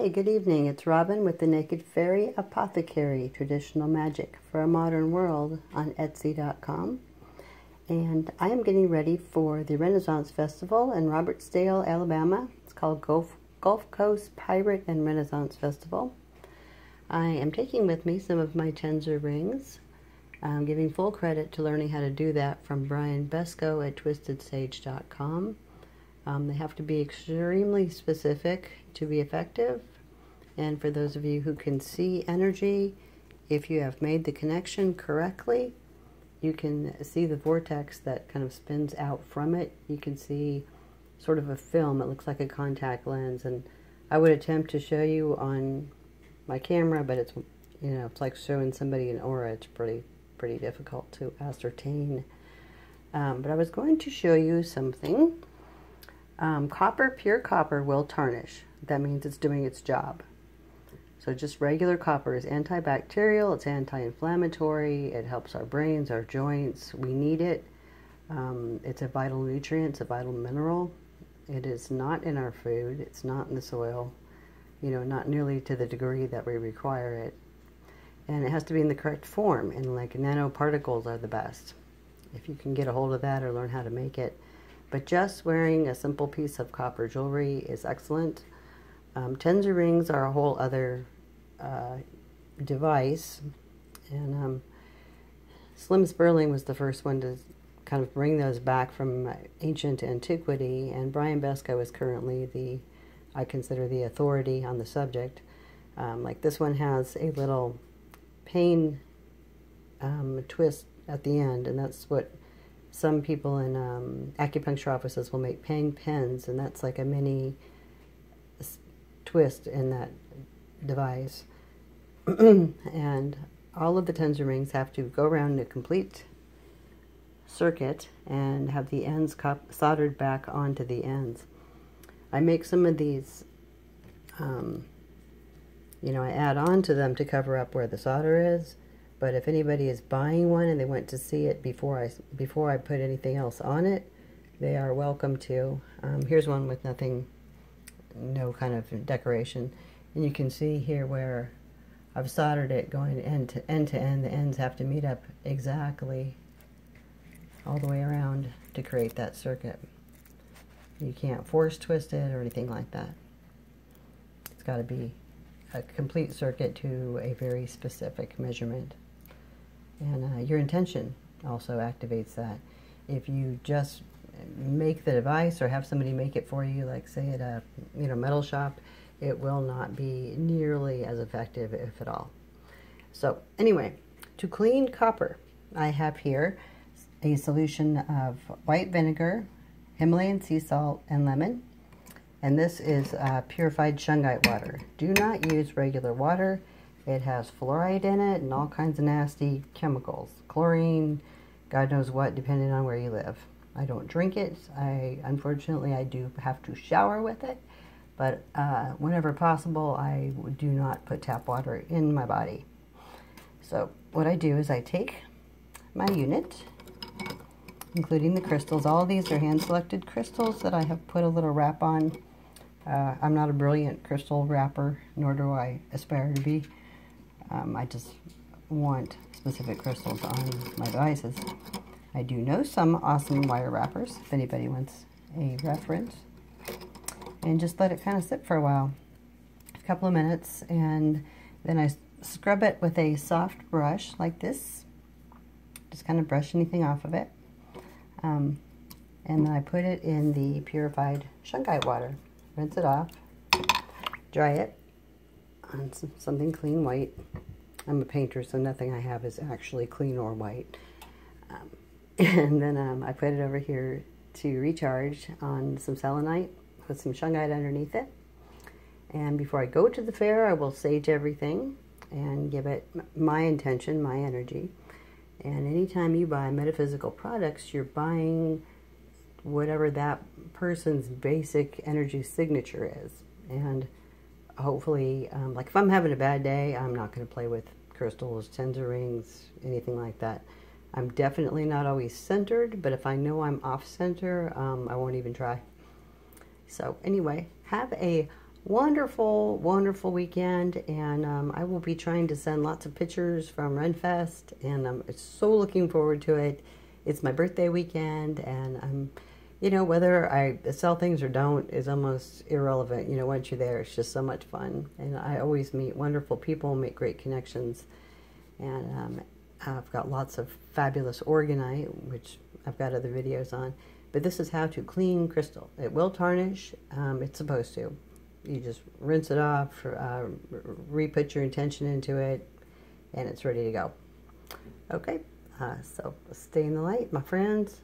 Hey, good evening. It's Robin with the Naked Fairy Apothecary, Traditional Magic for a Modern World on Etsy.com. And I am getting ready for the Renaissance Festival in Robertsdale, Alabama. It's called Gulf Coast Pirate and Renaissance Festival. I am taking with me some of my tensor rings. I'm giving full credit to learning how to do that from Brian Besco at twistedsage.com. They have to be extremely specific to be effective. And for those of you who can see energy, if you have made the connection correctly, you can see the vortex that kind of spins out from it. You can see sort of a film. It looks like a contact lens. And I would attempt to show you on my camera, but it's, it's like showing somebody an aura. It's pretty difficult to ascertain. But I was going to show you something. Pure copper will tarnish. That means it's doing its job. So just regular copper is antibacterial, it's anti-inflammatory, it helps our brains, our joints. We need it. It's a vital nutrient, it's a vital mineral. It is not in our food, it's not in the soil, not nearly to the degree that we require it. And it has to be in the correct form, and like nanoparticles are the best. If you can get a hold of that or learn how to make it. But just wearing a simple piece of copper jewelry is excellent. Tensor rings are a whole other device, and Slim Sperling was the first one to kind of bring those back from ancient antiquity, and Brian Besco is currently I consider the authority on the subject. Like this one has a little pain twist at the end, and that's what some people in acupuncture offices will make pain pens, and that's like a mini twist in that device. And all of the tensor rings have to go around a complete circuit and have the ends soldered back onto the ends. I make some of these, I add on to them to cover up where the solder is. But if anybody is buying one and they want to see it before I put anything else on it, they are welcome to. Here's one with no kind of decoration. And you can see here where I've soldered it going end to end. The ends have to meet up exactly all the way around to create that circuit. You can't force twist it or anything like that. It's got to be a complete circuit to a very specific measurement. And your intention also activates that. If you just make the device or have somebody make it for you, like say at a metal shop, it will not be nearly as effective, if at all. So anyway, to clean copper, I have here a solution of white vinegar, Himalayan sea salt, and lemon. And this is purified shungite water. Do not use regular water. It has fluoride in it and all kinds of nasty chemicals. Chlorine, God knows what, depending on where you live. I don't drink it. Unfortunately, I do have to shower with it. But whenever possible, I do not put tap water in my body. So what I do is I take my unit, including the crystals. All of these are hand-selected crystals that I have put a little wrap on. I'm not a brilliant crystal wrapper, nor do I aspire to be. I just want specific crystals on my devices. I do know some awesome wire wrappers, if anybody wants a reference. And just let it kind of sit for a while, a couple of minutes, and then I scrub it with a soft brush like this. Just kind of brush anything off of it. And then I put it in the purified shungite water. Rinse it off, dry it on something clean white. I'm a painter, so nothing I have is actually clean or white. And then I put it over here to recharge on some selenite with some shungite underneath it. And before I go to the fair, I will sage everything and give it my intention, my energy. And anytime you buy metaphysical products, you're buying whatever that person's basic energy signature is. And hopefully, like if I'm having a bad day, I'm not going to play with crystals, tensor rings, anything like that. I'm definitely not always centered, but if I know I'm off center, I won't even try. So anyway, have a wonderful, wonderful weekend, and I will be trying to send lots of pictures from Renfest, and I'm so looking forward to it. It's my birthday weekend, and whether I sell things or don't is almost irrelevant. Once you're there, it's just so much fun, and I always meet wonderful people, make great connections, and I've got lots of fabulous organite, which I've got other videos on. But this is how to clean crystal. It will tarnish. It's supposed to. You just rinse it off, re-put your intention into it, and it's ready to go. Okay, so stay in the light, my friends.